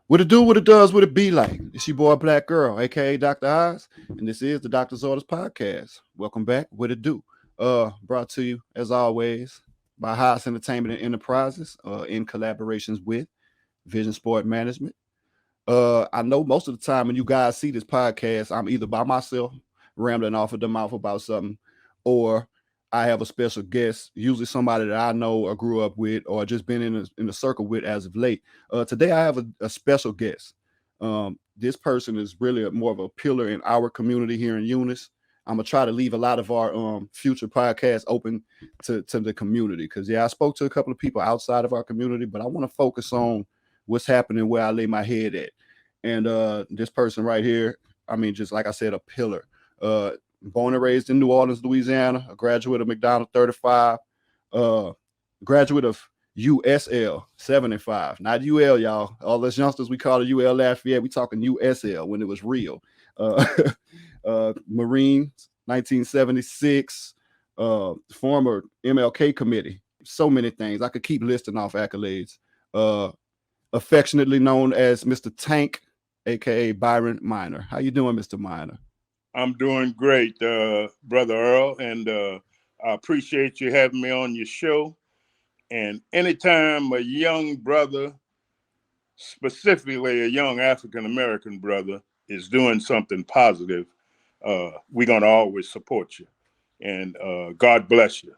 What it do, what it does, what it be like. It's your boy Black Girl, aka Dr. H.A.A.S, and this is the Doctor's Orders Podcast. Welcome back. What it do? Brought to you as always by H.A.A.S Entertainment and Enterprises, in collaborations with Vision Sport Management. I know most of the time when you guys see this podcast, I'm either by myself rambling off of the mouth about something, or I have a special guest, usually somebody that I know or grew up with, or just been in the circle with as of late. Today I have a special guest. This person is really more of a pillar in our community here in Eunice. I'm gonna try to leave a lot of our future podcasts open to the community because I spoke to a couple of people outside of our community, but I want to focus on what's happening where I lay my head at. And this person right here, I mean, just like I said, a pillar. Born and raised in New Orleans, Louisiana, a graduate of McDonald 35, graduate of USL 75, not UL, y'all. All us youngsters, we call it UL Lafayette. We talking USL when it was real. Marines, 1976, former MLK committee. So many things. I could keep listing off accolades. Affectionately known as Mr. Tank, aka Byron Minor. How you doing, Mr. Minor? I'm doing great, Brother Earl, and I appreciate you having me on your show. And anytime a young brother, specifically a young African-American brother, is doing something positive, we're going to always support you. And God bless you.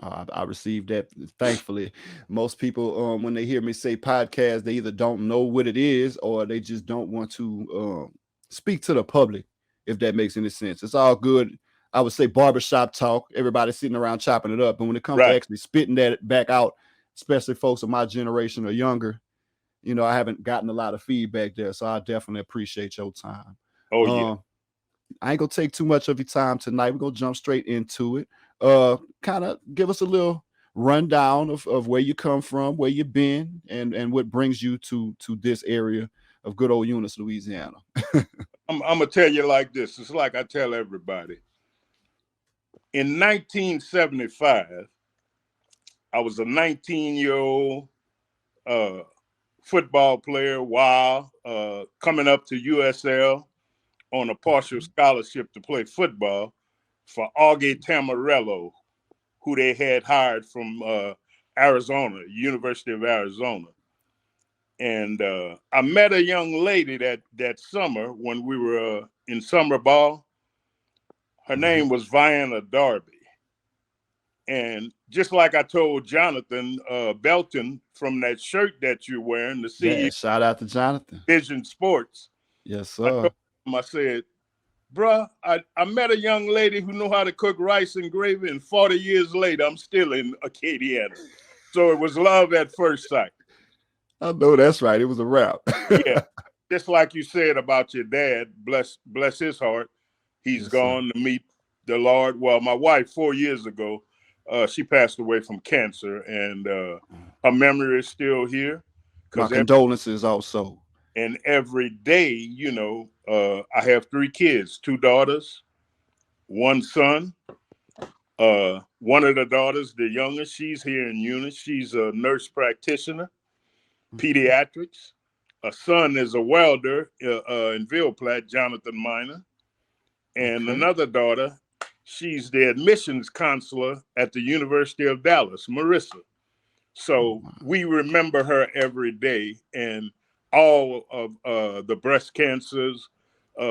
I received that thankfully. Most people, when they hear me say podcast, they either don't know what it is or they just don't want to speak to the public, if that makes any sense. It's all good. I would say barbershop talk. Everybody's sitting around chopping it up. But when it comes to actually spitting that back out, especially folks of my generation or younger, I haven't gotten a lot of feedback there. So I definitely appreciate your time. Oh, yeah. I ain't gonna take too much of your time tonight. We're gonna jump straight into it. Kind of give us a little rundown of where you come from, where you've been, and what brings you to this area of good old Eunice, Louisiana. I'm gonna tell you like this. It's like I tell everybody. In 1975, I was a 19-year-old football player while coming up to USL on a partial scholarship to play football for Augie Tamarello, who they had hired from Arizona, University of Arizona. And I met a young lady that summer when we were in summer ball. Her name was Vienna Darby. And just like I told Jonathan Belton from that shirt that you're wearing, the CEO, shout out to Jonathan. Vision Sports. Yes, sir. I said, bruh, I met a young lady who knew how to cook rice and gravy, and 40 years later, I'm still in Acadiana. So it was love at first sight. I know that's right. It was a wrap. Yeah. Just like you said about your dad, bless his heart. He's gone to meet the Lord. Well, my wife, 4 years ago, she passed away from cancer, and her memory is still here. My condolences also. And every day, I have 3 kids, 2 daughters, 1 son. One of the daughters, the youngest, she's here in Eunice. She's a nurse practitioner, pediatrics. A son is a welder in Ville Platte, Jonathan Minor. And another daughter, she's the admissions counselor at the University of Dallas, Marissa. So we remember her every day, and all of the breast cancers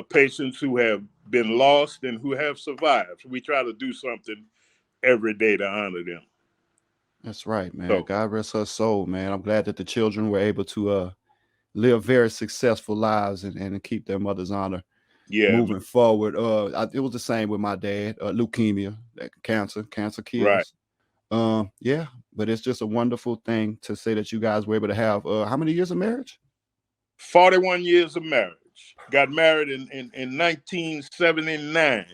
patients who have been lost and who have survived. We try to do something every day to honor them. That's right, man. So, God rest her soul, man. I'm glad that the children were able to live very successful lives and keep their mother's honor moving forward. It was the same with my dad, leukemia, cancer kills. Right. Yeah, but it's just a wonderful thing to say that you guys were able to have how many years of marriage? 41 years of marriage. Got married in 1979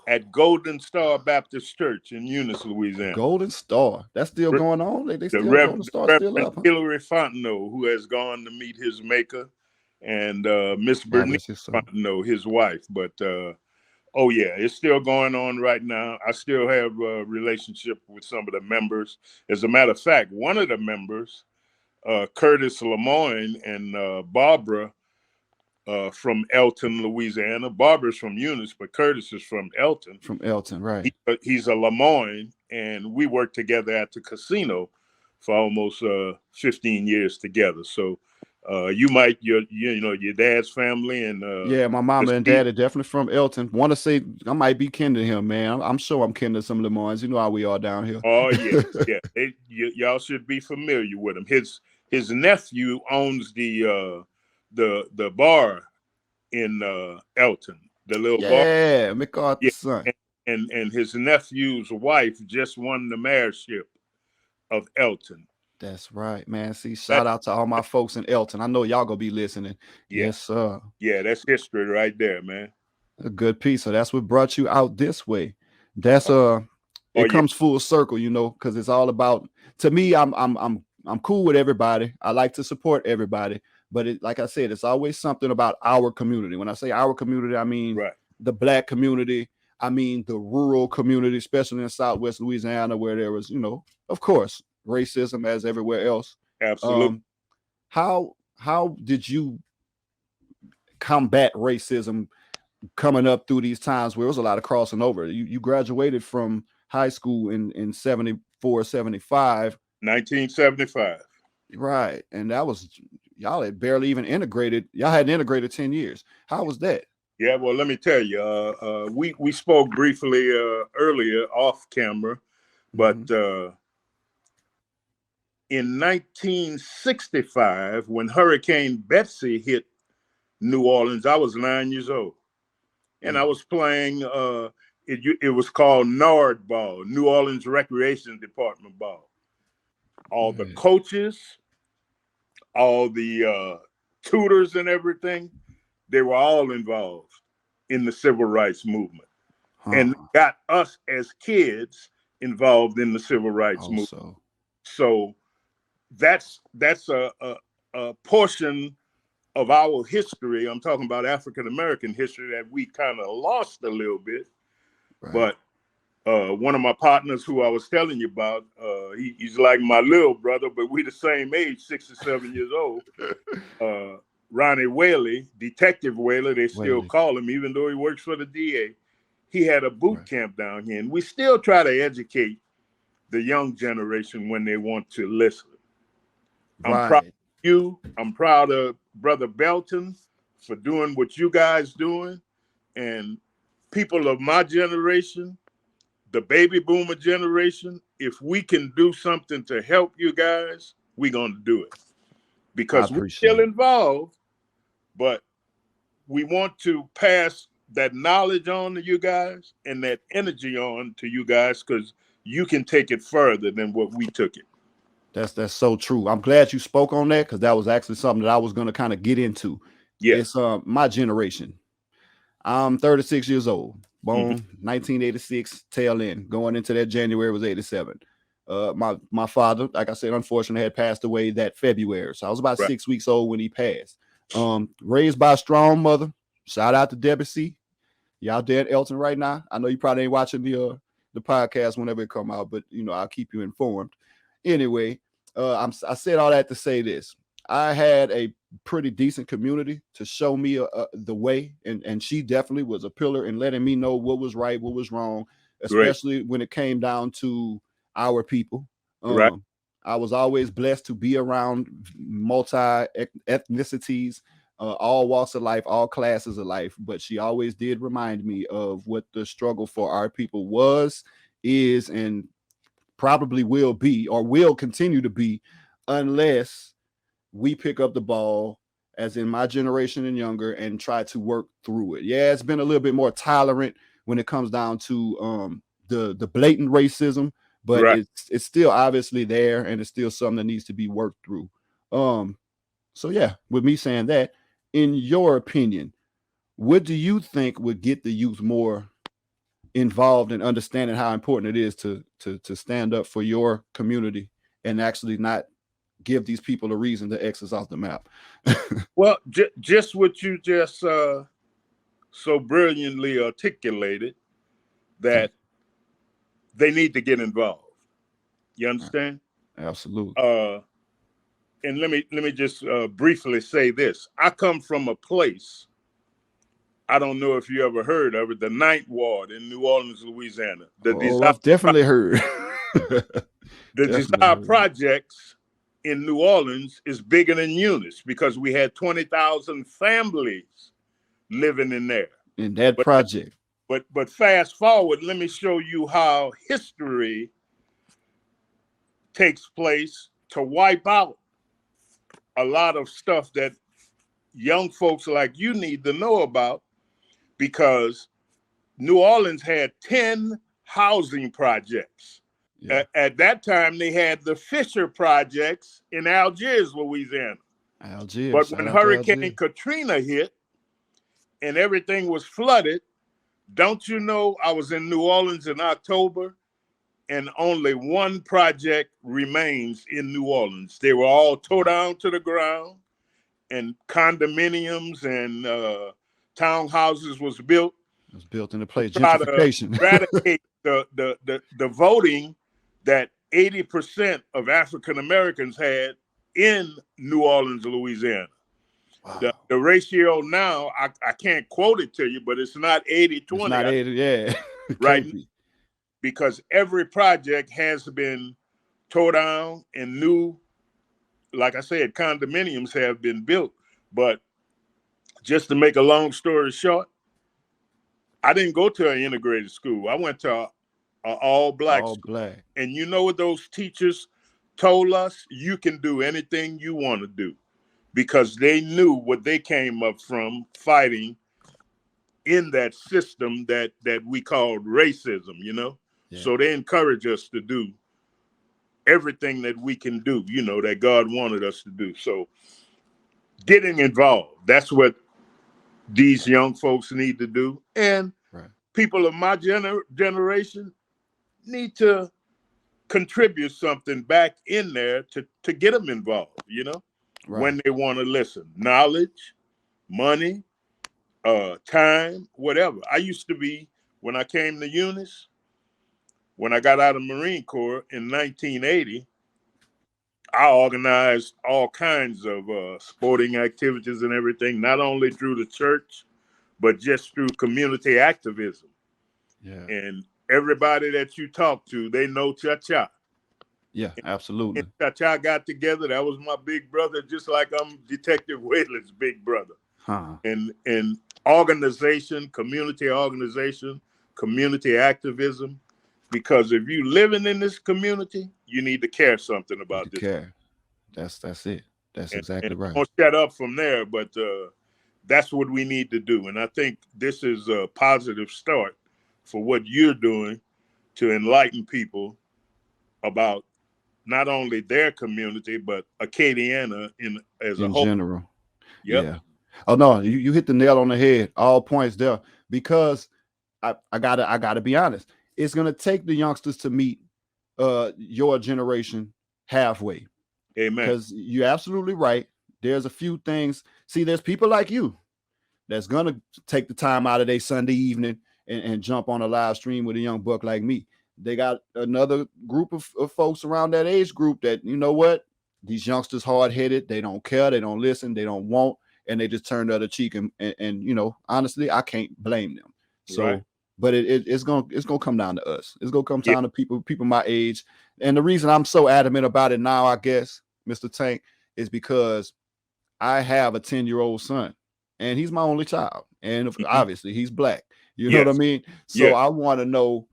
at Golden Star Baptist Church in Eunice, Louisiana. Golden Star. That's still going on? They still Golden Star still up, huh? Hillary Fontenot, who has gone to meet his maker, and Miss Bernice Fontenot, his wife. But oh yeah, it's still going on right now. I still have a relationship with some of the members. As a matter of fact, one of the members Curtis Lemoyne and Barbara from Elton, Louisiana. Barbara's from Eunice, but Curtis is from Elton. From Elton, right? He's a Lemoyne, and we worked together at the casino for almost 15 years together. So you might your dad's family and yeah, my mama and dad are definitely from Elton. Want to say I might be kin to him, man. I'm sure I'm kin to some Lemoynes. You know how we are down here. Oh yeah, yeah. Y'all should be familiar with him. His nephew owns the bar in Elton, the little bar. Yeah, MacArthur's son. And his nephew's wife just won the mayorship of Elton. That's right, man. See, shout out to all my folks in Elton. I know y'all gonna be listening. Yeah. Yes, sir. Yeah, that's history right there, man. A good piece. So that's what brought you out this way. That's it comes full circle, you know, because it's all about. To me, I'm cool with everybody. I like to support everybody, but like I said, it's always something about our community. When I say our community, I mean the Black community. I mean the rural community, especially in Southwest Louisiana, where there was, you know, of course, racism as everywhere else. Absolutely. How did you combat racism coming up through these times where it was a lot of crossing over? You graduated from high school in 74, 75. 1975. Right. And that was, y'all had barely even integrated. Y'all hadn't integrated 10 years. How was that? Yeah, well, let me tell you, we spoke briefly earlier off camera, but in 1965, when Hurricane Betsy hit New Orleans, I was 9 years old, and I was playing. It was called NORD ball, New Orleans Recreation Department ball. All the coaches, all the tutors, and everything, they were all involved in the civil rights movement, and got us as kids involved in the civil rights movement. So that's a portion of our history. I'm talking about African American history that we kind of lost a little bit. But one of my partners who I was telling you about, he's like my little brother, but we the same age, 6 or 7 years old. Ronnie Whaley, Detective Whaley, they still call him, even though he works for the DA. He had a boot camp down here, and we still try to educate the young generation when they want to listen. I'm proud of you. I'm proud of Brother Belton for doing what you guys doing. And people of my generation, the baby boomer generation, if we can do something to help you guys, we're going to do it. Because we're still involved, but we want to pass that knowledge on to you guys and that energy on to you guys, because you can take it further than what we took it. That's so true. I'm glad you spoke on that, because that was actually something that I was going to kind of get into. Yeah. It's my generation. I'm 36 years old, born 1986, tail end. Going into that January was 87. My father, like I said, unfortunately had passed away that February. So I was about 6 weeks old when he passed. Raised by a strong mother. Shout out to Debbie C. Y'all there at Elton right now. I know you probably ain't watching the podcast whenever it come out, but you know, I'll keep you informed. Anyway, I said all that to say this. I had a pretty decent community to show me the way, and she definitely was a pillar in letting me know what was right, what was wrong, especially when it came down to our people. I was always blessed to be around multi ethnicities, all walks of life, all classes of life, but she always did remind me of what the struggle for our people was, is, and probably will be, or will continue to be, unless we pick up the ball, as in my generation and younger, and try to work through it. Yeah, it's been a little bit more tolerant when it comes down to the blatant racism, but it's still obviously there, and it's still something that needs to be worked through. So yeah, with me saying that, in your opinion, what do you think would get the youth more involved in understanding how important it is to stand up for your community and actually not give these people a reason to X us off the map? Well, just what you just so brilliantly articulated, that they need to get involved. You understand? Absolutely. and let me just briefly say this. I come from a place, I don't know if you ever heard of it, the Ninth Ward in New Orleans, Louisiana. Oh, I've definitely heard. The Definitely Desire heard. Projects in New Orleans is bigger than Eunice because we had 20,000 families living in there. In that But project. but fast forward, let me show you how history takes place to wipe out a lot of stuff that young folks like you need to know about, because New Orleans had 10 housing projects. Yeah. At that time, they had the Fisher projects in Algiers, Louisiana. Algiers. But Shout when out to Hurricane Algiers. Katrina hit and everything was flooded, don't you know, I was in New Orleans in October and only one project remains in New Orleans. They were all tore down to the ground, and condominiums and townhouses was built It was built into place. try to Gentrification. eradicate the voting that 80% of African Americans had in New Orleans, Louisiana. Wow. The ratio now, I can't quote it to you, but it's not 80-20. It's not 80, yeah. It Right, can't be. because every project has been tore down and new, like I said, condominiums have been built. But just to make a long story short, I didn't go to an integrated school. I went to an all-black All school. black. And you know what those teachers told us? You can do anything you want to do, because they knew what they came up from fighting in that system that we called racism, you know? Yeah. So they encourage us to do everything that we can do, you know, that God wanted us to do. So getting involved, that's what these young folks need to do. And Right. people of my generation need to contribute something back in there to get them involved, you know, Right. when they want to listen. Knowledge, money, time, whatever. I used to be, when I came to Eunice, when I got out of Marine Corps in 1980, I organized all kinds of sporting activities and everything, not only through the church, but just through community activism. Yeah. And everybody that you talk to, they know Cha-Cha. Yeah, absolutely. And Cha-Cha got together. That was my big brother, just like I'm Detective Whalen's big brother. Huh. And organization, community activism. Because if you living in this community, you need to care something You about to this. care. That's it. That's exactly And right. don't shut up from there, but that's what we need to do. And I think this is a positive start for what you're doing to enlighten people about not only their community, but Acadiana as a In whole. general. Yep. Yeah. Oh no, you hit the nail on the head. All points there. Because I gotta be honest. It's gonna take the youngsters to meet your generation halfway. Amen. Because you're absolutely right. There's a few things. See, there's people like you that's gonna take the time out of their Sunday evening and jump on a live stream with a young buck like me. They got another group of folks around that age group that, you know what, these youngsters hard-headed, they don't care, they don't listen, they don't want, and they just turn the other cheek. And you know, honestly, I can't blame them. So Right. but it's gonna come down to us. It's gonna come Yeah. down to people my age. And the reason I'm so adamant about it now, I guess, Mr. Tank, is because I have a 10-year-old son, and he's my only child. And Mhm. obviously he's black. You know what I Yes. mean? So Yes. I want to know,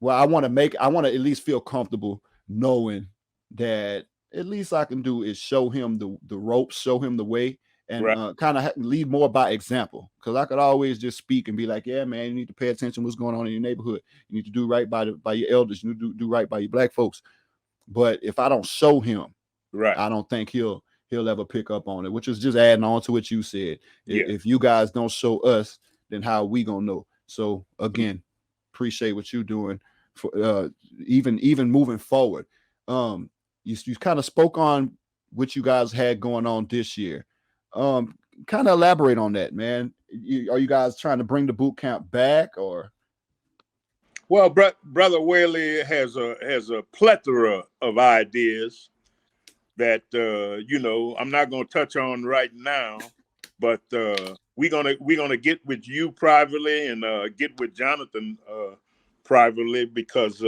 well, I want to at least feel comfortable knowing that at least I can do is show him the ropes, show him the way, and Right. kind of lead more by example. Because I could always just speak and be like, yeah, man, you need to pay attention to what's going on in your neighborhood. You need to do right by your elders. You need to do right by your black folks. But if I don't show him, Right. I don't think he'll ever pick up on it, which is just adding on to what you said. Yeah. If you guys don't show us, then how are we gonna know? So again, appreciate what you're doing for even moving forward. You kind of spoke on what you guys had going on this year. Kind of elaborate on that, man. Are you guys trying to bring the boot camp back, or? Well, Brother Whaley has a plethora of ideas. that you know, I'm not going to touch on right now, but we're gonna get with you privately and get with Jonathan privately, because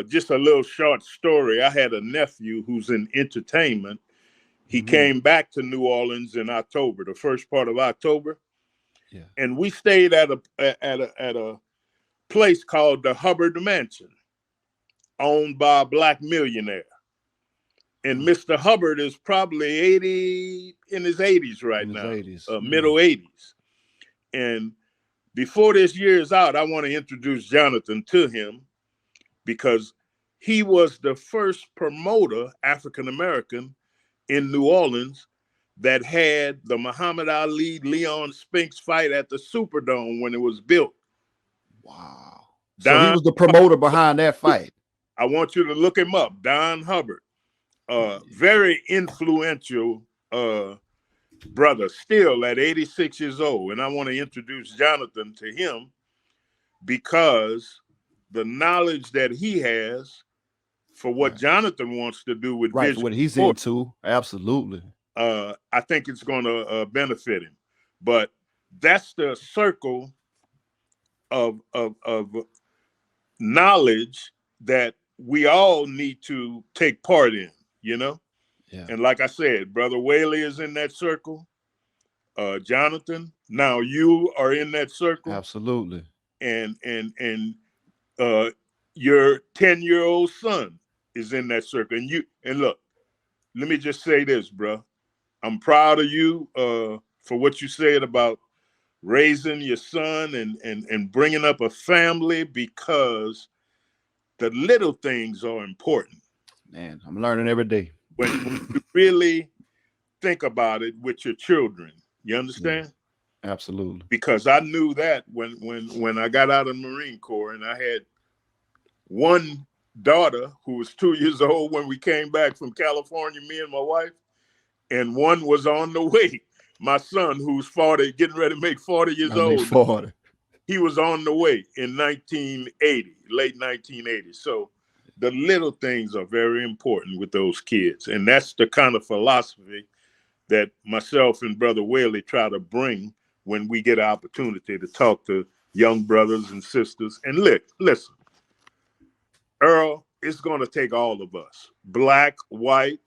just a little short story. I had a nephew who's in entertainment. He came back to New Orleans in October, the first part of October, and we stayed at a place called the Hubbard Mansion, owned by a black millionaire. And Mr. Hubbard is probably in his 80s right In his now, 80s. middle 80s. And before this year is out, I want to introduce Jonathan to him, because he was the first promoter, African American, in New Orleans that had the Muhammad Ali Leon Spinks fight at the Superdome when it was built. Wow. So he was the promoter behind that fight. I want you to look him up, Don Hubbard. Very influential brother, still at 86 years old. And I want to introduce Jonathan to him, because the knowledge that he has for what Jonathan wants to do with for what he's into, absolutely. I think it's going to benefit him. But that's the circle of knowledge that we all need to take part in, you know? Yeah. And like I said, Brother Whaley is in that circle. Jonathan, now you are in that circle. Absolutely. And your 10-year-old son is in that circle. And look, let me just say this, bro. I'm proud of you for what you said about raising your son and bringing up a family, because the little things are important. Man, I'm learning every day. When you really think about it with your children, you understand? Yeah, absolutely. Because I knew that when I got out of the Marine Corps, and I had one daughter who was 2 years old when we came back from California, me and my wife, and one was on the way. My son, who's 40, getting ready to make 40 years old. 40. He was on the way in 1980, late 1980. So the little things are very important with those kids. And that's the kind of philosophy that myself and Brother Whaley try to bring when we get an opportunity to talk to young brothers and sisters. And listen, Earl, it's going to take all of us, black, white,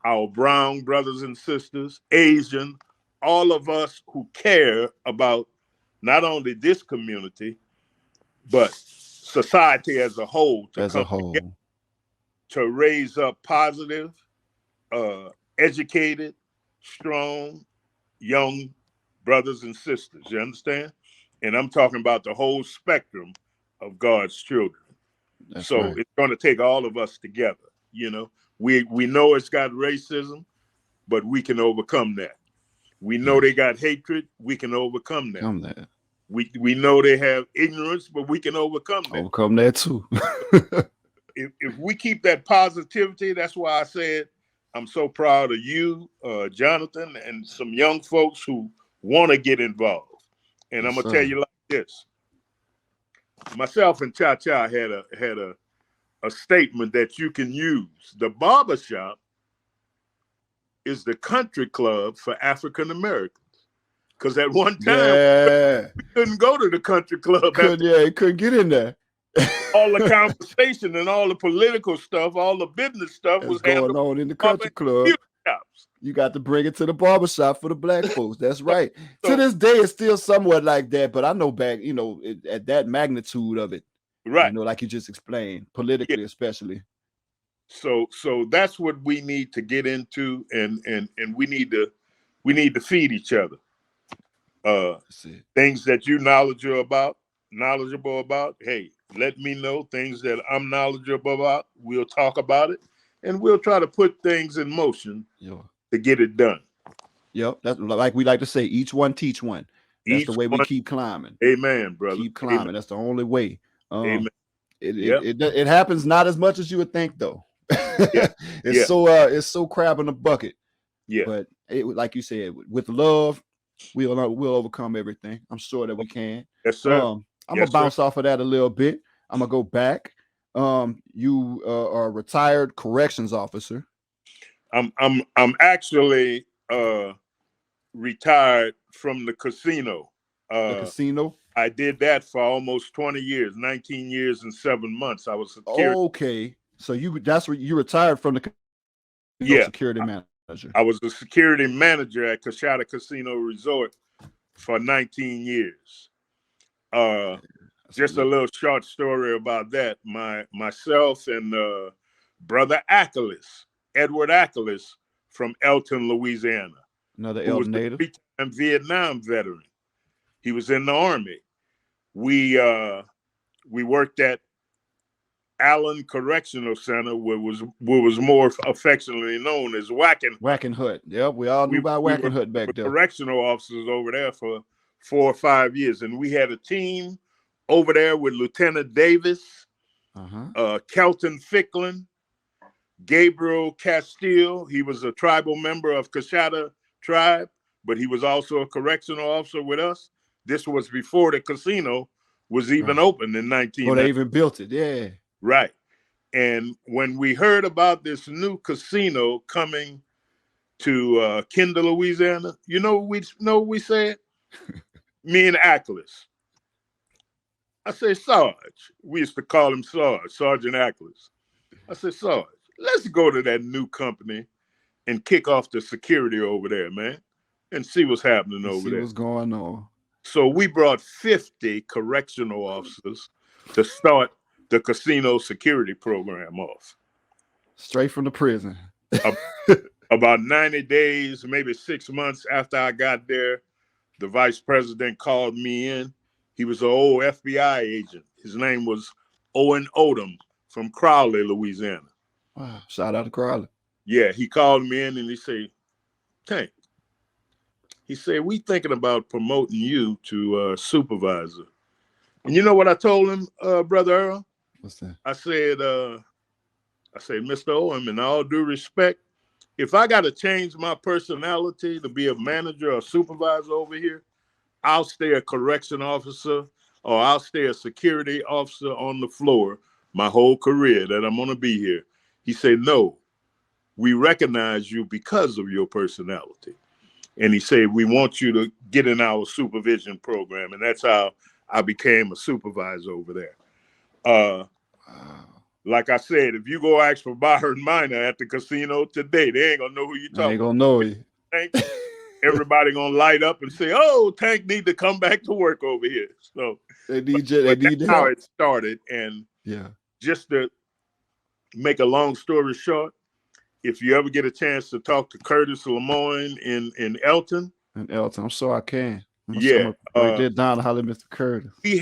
our brown brothers and sisters, Asian, all of us who care about not only this community, but society as a whole, to raise up positive, educated, strong, young brothers and sisters. You understand? And I'm talking about the whole spectrum of God's children. It's going to take all of us together. You know, we know it's got racism, but we can overcome that. We know they got hatred. We can overcome that. We know they have ignorance, but we can overcome that. Overcome that too. if we keep that positivity, that's why I said I'm so proud of you, Jonathan, and some young folks who want to get involved. And I'm gonna tell you like this. Myself and Cha-Cha had a statement that you can use. The barbershop is the country club for African Americans. Because at one time, we couldn't go to the country club. You couldn't get in there. All the conversation and all the political stuff, all the business stuff was going on in the country club. You got to bring it to the barbershop for the black folks. That's right. So, to this day, it's still somewhat like that. But I know back, you know, at that magnitude of it, right? You know, like you just explained, politically, especially. So that's what we need to get into, and we need to feed each other. Things that you knowledgeable about. Hey, let me know things that I'm knowledgeable about. We'll talk about it, and we'll try to put things in motion to get it done. Yep, that's like we like to say, each one teach one. That's the way we keep climbing. Amen, brother. Keep climbing. Amen. That's the only way. Amen. It happens not as much as you would think, though. It's so crab in the bucket. Yeah. But like you said, with love, we'll overcome everything. I'm sure that we can. Yes, sir. I'm gonna bounce off of that a little bit. I'm gonna go back. You are a retired corrections officer. I'm actually retired from the casino. The casino. I did that for almost 20 years, 19 years and 7 months. I was security. Okay, so that's where you retired from the casino Yeah, security manager. I was the security manager at H.A.A.S Casino Resort for 19 years. Just a little short story about that. Myself and brother H.A.A.S, Edward H.A.A.S from Elton, Louisiana, Another who was Elton a native. three-time Vietnam veteran. He was in the Army. We worked at Allen Correctional Center, where was more affectionately known as Whacking Hut. Yep, we all knew about We Whacking Hut back there. correctional officers over there for 4 or 5 years, and we had a team over there with Lieutenant Davis, Kelton Ficklin, Gabriel Castile. He was a tribal member of Coshada tribe, but he was also a correctional officer with us. This was before the casino was even open in 1990. Oh, they even built it. Yeah. Right. And when we heard about this new casino coming to Kinder, Louisiana, you know what we said? Me and Ackles. I said, Sarge. We used to call him Sarge, Sergeant Ackles. I said, Sarge, let's go to that new company and kick off the security over there, man, and see what's happening over there. See what's going on. So we brought 50 correctional officers to start the casino security program off. Straight from the prison. About 90 days, maybe 6 months after I got there, the vice president called me in. He was an old FBI agent. His name was Owen Odom from Crowley, Louisiana. Wow. Shout out to Crowley. Yeah, he called me in and he said, Tank, he said, we thinking about promoting you to supervisor. And you know what I told him, Brother Earl? What's that? I said, Mr. Owen, in all due respect, if I got to change my personality to be a manager or supervisor over here, I'll stay a correction officer or I'll stay a security officer on the floor my whole career that I'm going to be here. He said, no, we recognize you because of your personality. And he said, we want you to get in our supervision program. And that's how I became a supervisor over there. Wow. Like I said, if you go ask for Byron Minor at the casino today, they ain't gonna know who you talking. They ain't gonna know you. Everybody gonna light up and say, "Oh, Tank need to come back to work over here." So they need you. They need how it started. And just to make a long story short, if you ever get a chance to talk to Curtis Lemoyne in Elton, I'm sure I can. Yeah, right there down to holler, Mr. Curtis. We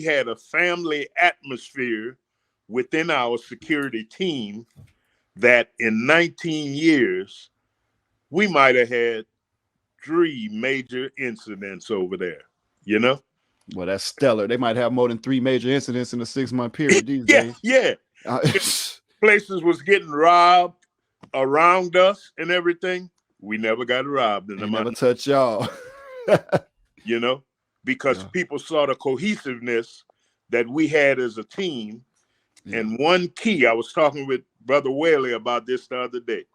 had a family atmosphere within our security team that in 19 years, we might have had 3 major incidents over there, you know? Well, that's stellar. They might have more than 3 major incidents in a 6-month period these days. Yeah. Places was getting robbed around us and everything. We never got robbed. They never touch y'all. You know? Because people saw the cohesiveness that we had as a team. And one key, I was talking with Brother Whaley about this the other day.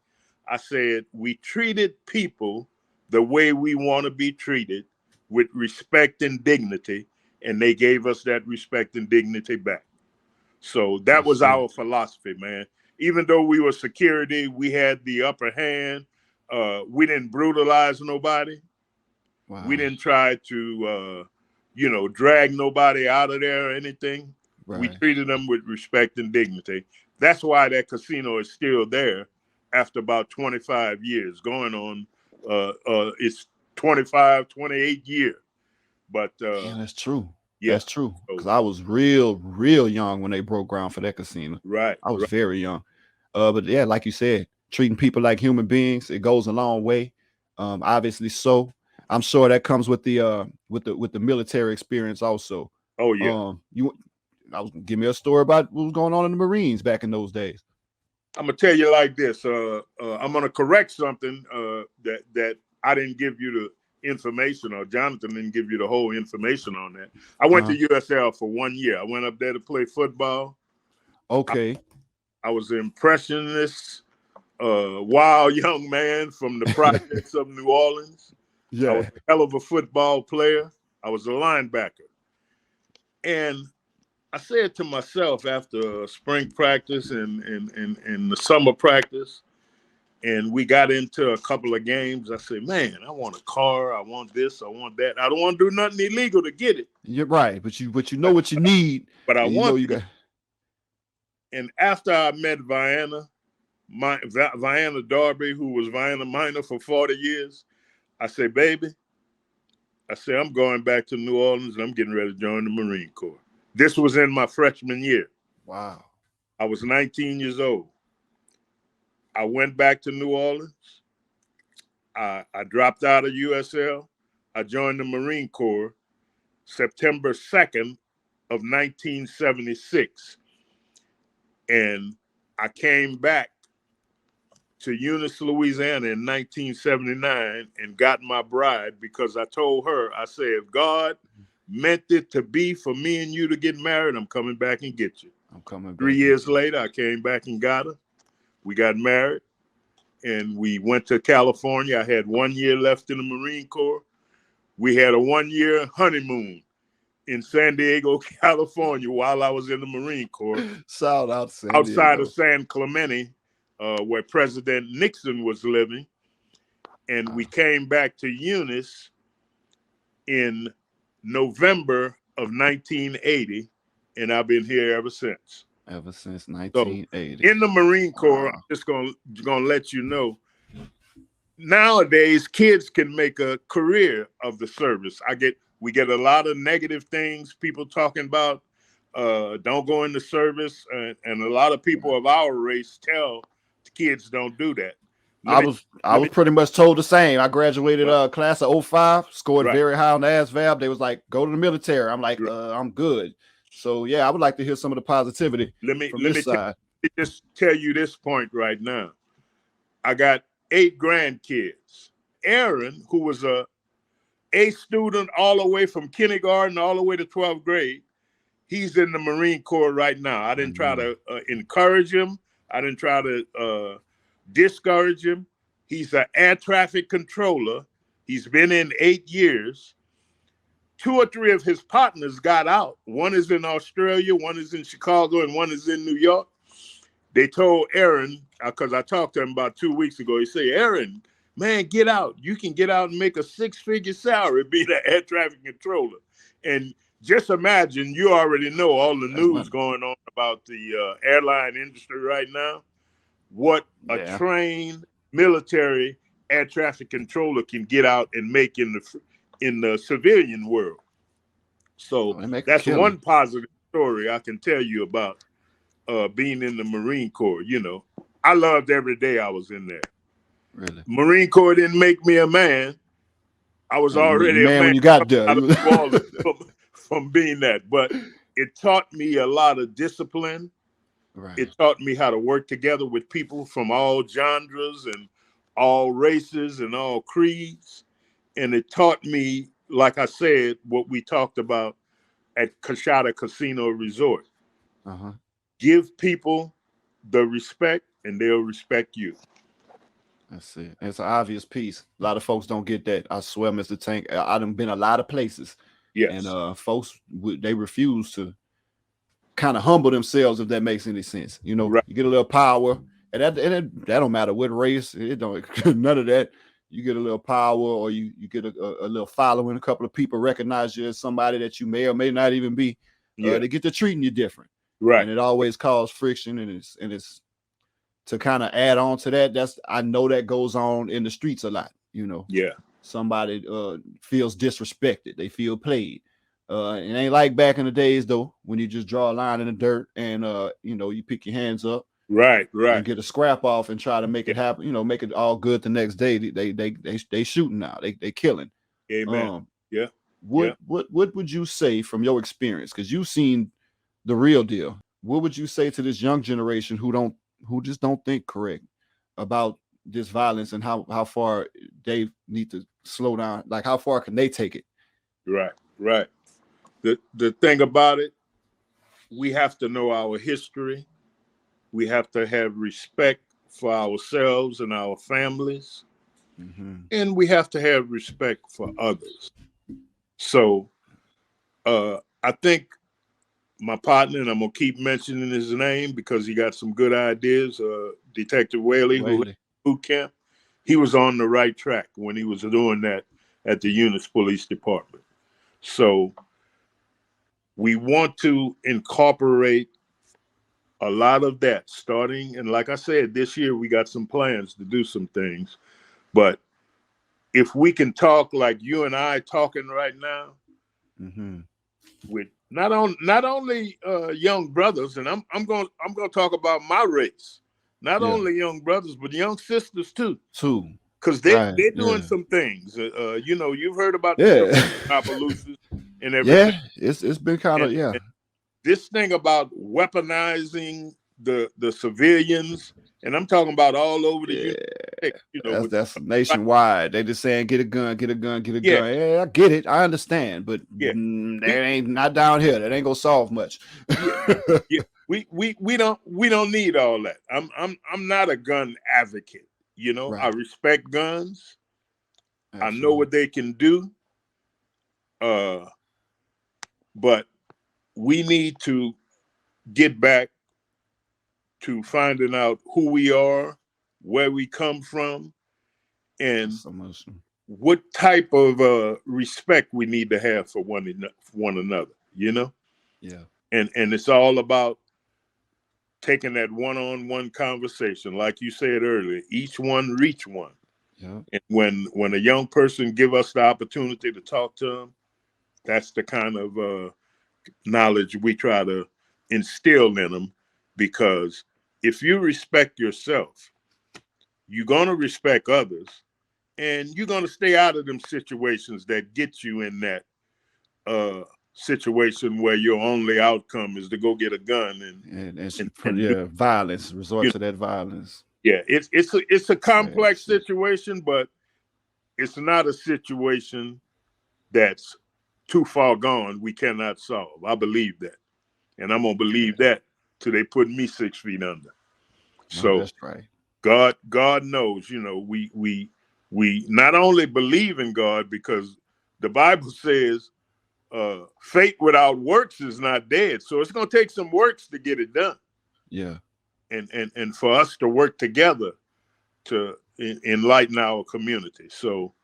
I said, we treated people the way we want to be treated, with respect and dignity, and they gave us that respect and dignity back. So that was our philosophy, man. Even though we were security, we had the upper hand. We didn't brutalize nobody. Wow. We didn't try to, drag nobody out of there or anything. Right. We treated them with respect and dignity. That's why that casino is still there after about 25 years, going on. It's 25, 28 year. But that's true. Yeah, that's true. Because I was real young when they broke ground for that casino. Right. I was very young. But yeah, like you said, treating people like human beings, it goes a long way. Obviously, so I'm sure that comes with the military experience also. Oh yeah. Give me a story about what was going on in the Marines back in those days. I'm gonna tell you like this. I'm gonna correct something that I didn't give you the information, or Jonathan didn't give you the whole information on that. I went to USL for 1 year. I went up there to play football. Okay. I was an impressionist, wild young man from the projects of New Orleans. I was Yeah. a hell of a football player. I was a linebacker. And I said to myself after spring practice and the summer practice, and we got into a couple of games, I said, man, I want a car. I want this. I want that. I don't want to do nothing illegal to get it. You're right, but you know what you need, But I and you know want you it. got. And after I met Vienna Darby, who was Vienna Minor for 40 years, I said, baby, I said, I'm going back to New Orleans and I'm getting ready to join the Marine Corps. This was in my freshman year. Wow. I was 19 years old. I went back to New Orleans. I dropped out of USL. I joined the Marine Corps September 2nd of 1976. And I came back to Eunice, Louisiana in 1979 and got my bride because I told her, I said, if God meant it to be for me and you to get married, I'm coming back and get you. I'm coming 3 back. years later, I came back and got her. We got married and we went to California. I had 1 year left in the Marine Corps. We had a 1 year honeymoon in San Diego, California while I was in the Marine Corps. Shout out San Outside Diego. of San Clemente, where President Nixon was living. And we came back to Eunice in November of 1980, and I've been here ever since. Ever since So 1980. in the Marine Corps, Wow. I'm just gonna let you know, nowadays kids can make a career of the service. We get a lot of negative things, people talking about don't go in the service, and a lot of people of our race tell the kids don't do that. I Let me was let me pretty much told the same. I graduated class of 05, scored right. very high on the ASVAB. They was like, go to the military. I'm like, Right. I'm good. So yeah, I would like to hear some of the positivity from Let this me side. just tell you this point right now. I got 8 grandkids. Aaron, who was A student all the way from kindergarten all the way to 12th grade, he's in the Marine Corps right now. I didn't try to encourage him. I didn't try to discourage him. He's an air traffic controller. He's been in 8 years. 2 or 3 of his partners got out. One is in Australia, one is in Chicago, and one is in New York. They told Aaron, because I talked to him about 2 weeks ago, he said, Aaron, man, get out. You can get out and make a 6-figure salary being an air traffic controller. And just imagine, you already know all the news going on about the airline industry right now, what a trained military air traffic controller can get out and make in the civilian world. So that's one positive story I can tell you about being in the Marine Corps. You know, I loved every day I was in there. Really? Marine Corps didn't make me a man. I was already a man when you got there. Out of New Orleans from being that. But it taught me a lot of discipline. Right. It taught me how to work together with people from all genres and all races and all creeds. And it taught me, like I said, what we talked about at H.A.A.S Casino Resort. Give people the respect and they'll respect you. That's it. It's an obvious piece. A lot of folks don't get that. I swear, Mr. Tank, I done been a lot of places. Yes. And folks, they refuse to kind of humble themselves, if that makes any sense. You know, right. You get a little power, and that don't matter what race. It don't none of that. You get a little power, or you get a little following. A couple of people recognize you as somebody that you may or may not even be. They get to treating you different, right? And it always causes friction, and it's to kind of add on to that. I know that goes on in the streets a lot. You know, yeah. Somebody feels disrespected. They feel played. It ain't like back in the days though, when you just draw a line in the dirt and you pick your hands up, right, and get a scrap off and try to make it happen. You know, make it all good the next day. They shooting now. They killing. Amen. Yeah. What would you say from your experience? Because you've seen the real deal. What would you say to this young generation who just don't think correct about this violence and how far they need to slow down? Like, how far can they take it? Right. The thing about it, we have to know our history. We have to have respect for ourselves and our families, and we have to have respect for others. So I think my partner, and I'm gonna keep mentioning his name because he got some good ideas. Detective Whaley, who led boot camp, he was on the right track when he was doing that at the Eunice Police Department. So we want to incorporate a lot of that starting, and like I said, this year we got some plans to do some things. But if we can talk like you and I talking right now, with not only young brothers, and I'm going to talk about my race, not only young brothers but young sisters too, because they're doing some things. You know, you've heard about the Appaloosas and everything. It's been kind of and this thing about weaponizing the civilians, and I'm talking about all over the United States. You know, that's nationwide. They just saying get a gun, get a gun, get a gun. Yeah, I get it, I understand, but that ain't not down here. That ain't gonna solve much. We don't need all that. I'm not a gun advocate. You know, I respect guns. I know what they can do. But we need to get back to finding out who we are, where we come from, and what type of respect we need to have for one another. You know, and it's all about taking that one-on-one conversation, like you said earlier. Each one reach one. And when a young person give us the opportunity to talk to them, that's the kind of knowledge we try to instill in them. Because if you respect yourself, you're gonna respect others, and you're gonna stay out of them situations that get you in that situation where your only outcome is to go get a gun and violence, resort to that violence. Yeah, it's a complex situation, but it's not a situation that's too far gone we cannot solve. I believe that, and I'm gonna believe that till they put me 6 feet under. So that's right. God knows. You know, we not only believe in God because the Bible says faith without works is not dead. So it's gonna take some works to get it done. And for us to work together to enlighten our community. So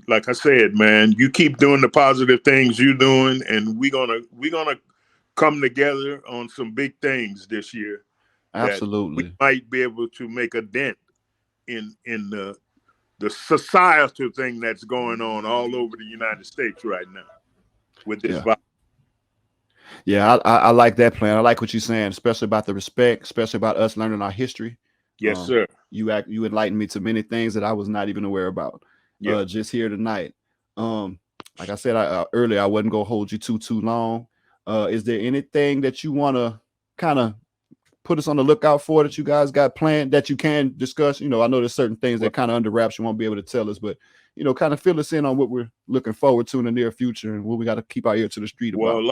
like I said, man, you keep doing the positive things you're doing, and we're gonna come together on some big things this year. Absolutely, that we might be able to make a dent in the societal thing that's going on all over the United States right now with this virus. Yeah, I like that plan. I like what you're saying, especially about the respect, especially about us learning our history. Yes, sir. You enlightened me to many things that I was not even aware about. Just here tonight. Like I said earlier, I wasn't gonna hold you too long. Is there anything that you want to kind of put us on the lookout for that you guys got planned that you can discuss? You know, I know there's certain things that kind of under wraps you won't be able to tell us, but you know, kind of fill us in on what we're looking forward to in the near future and what we got to keep our ear to the street about. Well,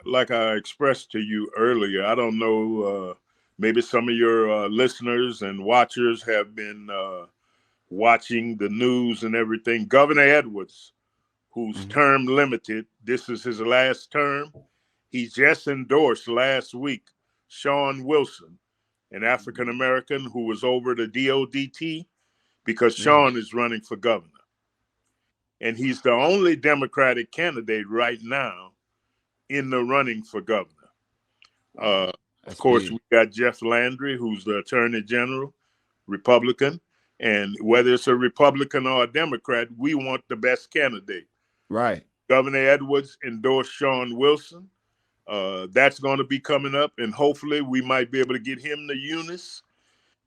like I expressed to you earlier, I don't know, maybe some of your listeners and watchers have been watching the news and everything. Governor Edwards, whose term limited, this is his last term, he just endorsed last week Sean Wilson, an African-American who was over the DODT, because Sean is running for governor. And he's the only Democratic candidate right now in the running for governor. Of course, we got Jeff Landry, who's the Attorney General, Republican. And whether it's a Republican or a Democrat, we want the best candidate. Right. Governor Edwards endorsed Sean Wilson. That's going to be coming up, and hopefully we might be able to get him to Eunice.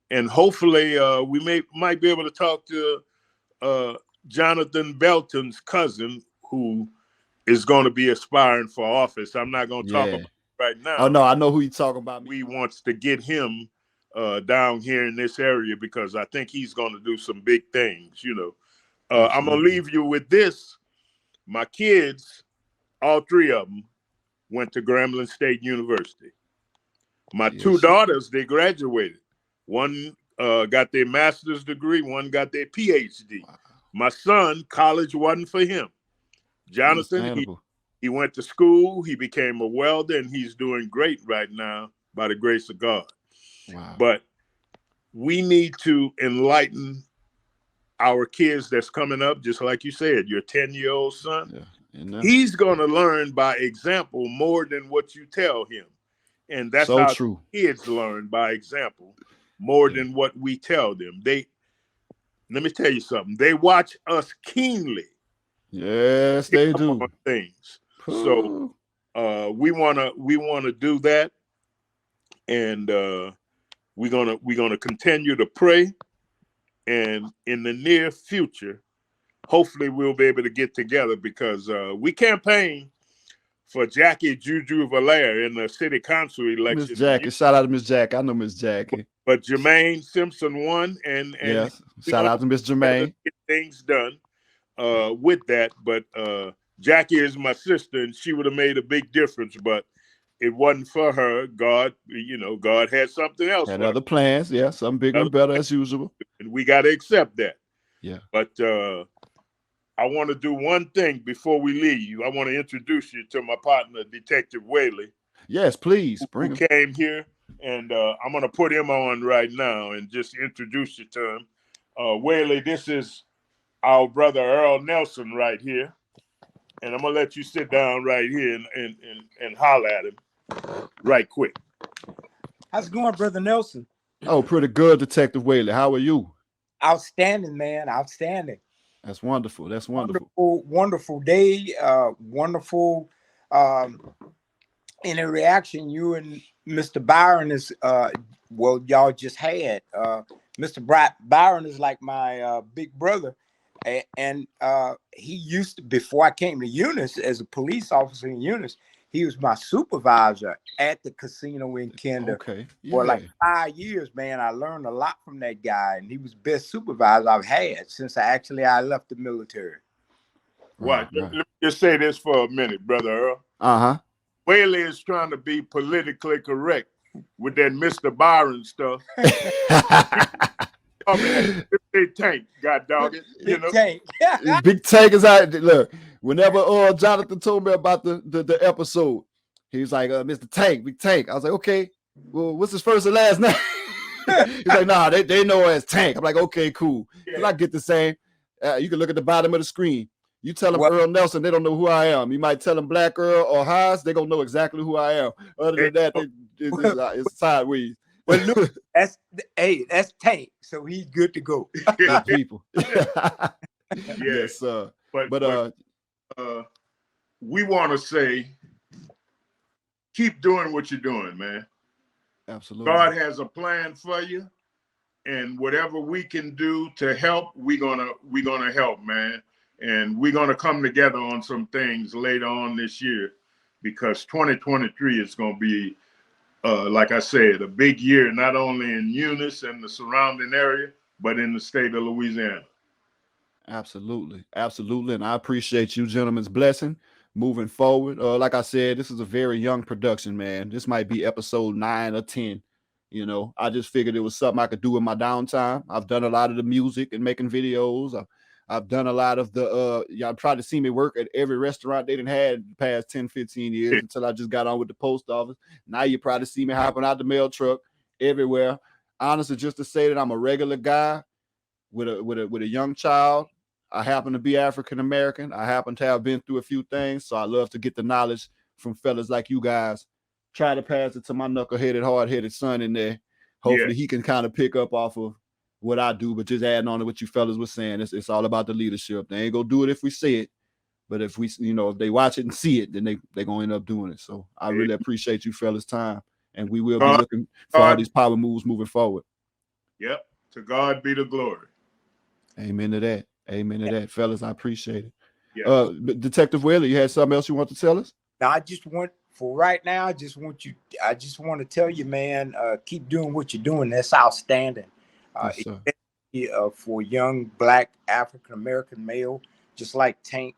And hopefully we might be able to talk to Jonathan Belton's cousin, who is going to be aspiring for office. I'm not going to talk about it right now. Oh, no, I know who you're talking about. We wants to get him down here in this area because I think he's going to do some big things, you know. I'm going to leave you with this. My kids, all 3 of them, went to Grambling State University. My two Yes. daughters, they graduated. One got their master's degree, one got their PhD. Wow. My son, college wasn't for him. Jonathan, Understandable. he went to school, he became a welder, and he's doing great right now by the grace of God. Wow. But we need to enlighten our kids that's coming up, just like you said, your 10-year-old son. Yeah. He's going to learn by example more than what you tell him. And that's So how true. kids learn by example more Yeah. than what we tell them. Let me tell you something. They watch us keenly. Yes, they do. On things. Ooh. So we wanna do that, and we're gonna continue to pray. And in the near future, hopefully we'll be able to get together because we campaign for Jackie Juju Valaire in the city council Miss election. Jackie. Shout out to Miss Jackie. I know Miss Jackie. But Jermaine Simpson won, and Yes. we're Shout gonna out to Miss Jermaine. get things done with that. But Jackie is my sister, and she would have made a big difference. But it wasn't for her. God, God had something else Had for her. other plans. Yeah, something bigger and better as usual. And we got to accept that. Yeah. But I want to do one thing before we leave. I want to introduce you to my partner, Detective Whaley. Yes, please bring who him. came here, and I'm going to put him on right now and just introduce you to him. Whaley, this is our brother Earl Nelson right here. And I'm going to let you sit down right here and holler at him right quick. How's it going, Brother Nelson? Oh, pretty good, Detective Whaley. How are you? Outstanding, man. Outstanding. That's wonderful. That's wonderful. Wonderful day. Wonderful in a reaction you and Mr. Byron is well, y'all just had. Mr. Byron is like my big brother. And he used to, before I came to Eunice as a police officer in Eunice, he was my supervisor at the casino in Kinder. Okay. Yeah. For like 5 years, man. I learned a lot from that guy, and he was the best supervisor I've had since I left the military. Right. Let me just say this for a minute, Brother Earl. Uh-huh. Whaley is trying to be politically correct with that Mr. Byron stuff. Big Tank, God dog it. Big Tank. Big Tank is out. Look, whenever Jonathan told me about the episode, he was like, Mr. Tank, Big Tank. I was like, okay, well, what's his first and last name? He's like, nah, they know as Tank. I'm like, okay, cool. Yeah. I get the same. You can look at the bottom of the screen. You tell them Earl Nelson, they don't know who I am. You might tell them Black Earl or H.A.A.S, they're going to know exactly who I am. Other than that, it's sideways. But look, that's Tank, so he's good to go. Good people. Yes, but we want to say, keep doing what you're doing, man. Absolutely. God has a plan for you, and whatever we can do to help, we're gonna help, man. And we're gonna come together on some things later on this year, because 2023 is gonna be, like I said, a big year, not only in Eunice and the surrounding area, but in the state of Louisiana. Absolutely. And I appreciate you gentlemen's blessing moving forward. Like I said, this is a very young production, man. This might be episode 9 or 10. You know, I just figured it was something I could do in my downtime. I've done a lot of the music and making videos. I've done a lot of the y'all tried to see me work at every restaurant they done had the past 10, 15 years until I just got on with the post office. Now you probably see me hopping out the mail truck everywhere. Honestly, just to say that I'm a regular guy with a young child. I happen to be African American. I happen to have been through a few things, so I love to get the knowledge from fellas like you guys. Try to pass it to my knuckleheaded, hard-headed son in there. Hopefully he can kind of pick up off of what I do, but just adding on to what you fellas were saying, it's all about the leadership. They ain't gonna do it if we say it, but if we, if they watch it and see it, then they gonna end up doing it. So I really appreciate you fellas' time, and we will be looking for all these power moves moving forward. Yep. To God be the glory. Amen to that. Amen to that, fellas. I appreciate it. Yes. Detective Whaley, you had something else you want to tell us? Now, I just want to tell you, man, keep doing what you're doing. That's outstanding. Yes, for young Black African American male, just like Tank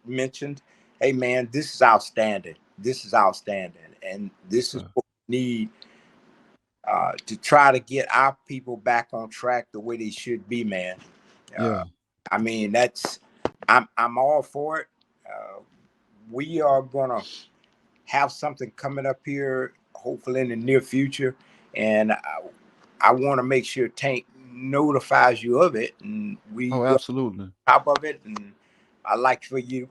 mentioned. Hey, man, this is outstanding. And this is what we need to try to get our people back on track the way they should be, man. Yeah. I mean, I'm all for it. We are gonna have something coming up here, hopefully in the near future, and I want to make sure Tank notifies you of it, and we Oh, go absolutely. on top of it, and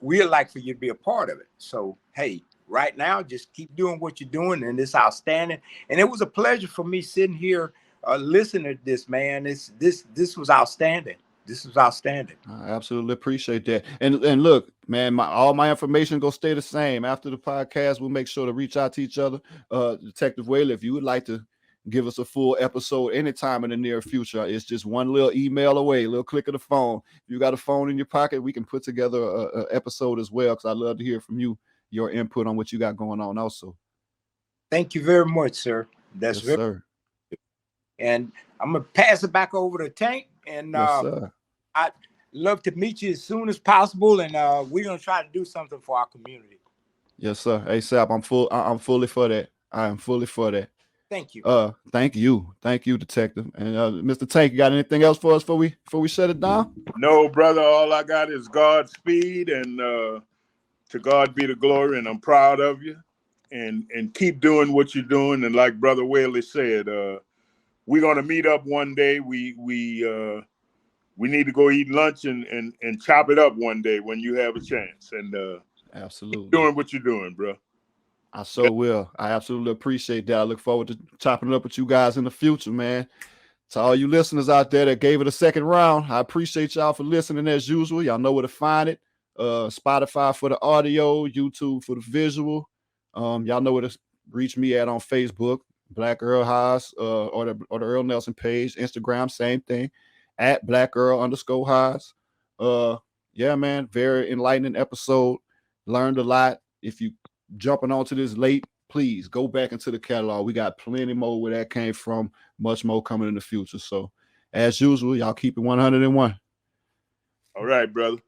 we'd like for you to be a part of it. So hey, right now, just keep doing what you're doing, and it's outstanding. And it was a pleasure for me sitting here listening to this, man. This was outstanding. This was outstanding. I absolutely appreciate that. And look, man, all my information gonna stay the same. After the podcast, we'll make sure to reach out to each other. Detective Whaley, if you would like to give us a full episode anytime in the near future, it's just one little email away, a little click of the phone. If you got a phone in your pocket, we can put together a episode as well, because I'd love to hear from you, your input on what you got going on also. Thank you very much, sir. That's yes, sir. And I'm gonna pass it back over to Tank, and Yes, sir. I'd love to meet you as soon as possible, and we're gonna try to do something for our community. Yes, sir. ASAP. I'm fully for that. I am fully for that. Thank you. Thank you, Detective. And Mr. Tank, you got anything else for us before we shut it down? No, brother. All I got is Godspeed, and to God be the glory. And I'm proud of you, and keep doing what you're doing. And like Brother Whaley said, we're gonna meet up one day. We need to go eat lunch and chop it up one day when you have a chance. And absolutely keep doing what you're doing, bro. I so will. I absolutely appreciate that. I look forward to chopping it up with you guys in the future, man. To all you listeners out there that gave it a second round, I appreciate y'all for listening as usual. Y'all know where to find it. Spotify for the audio, YouTube for the visual. Y'all know where to reach me at on Facebook, Black Earl H.A.A.S, or the Earl Nelson page. Instagram, same thing, at Black Earl _H.A.A.S. Yeah, man, very enlightening episode. Learned a lot. If you jumping onto this late, please go back into the catalog. We got plenty more where that came from, much more coming in the future. So as usual, y'all keep it 101. All right, brother.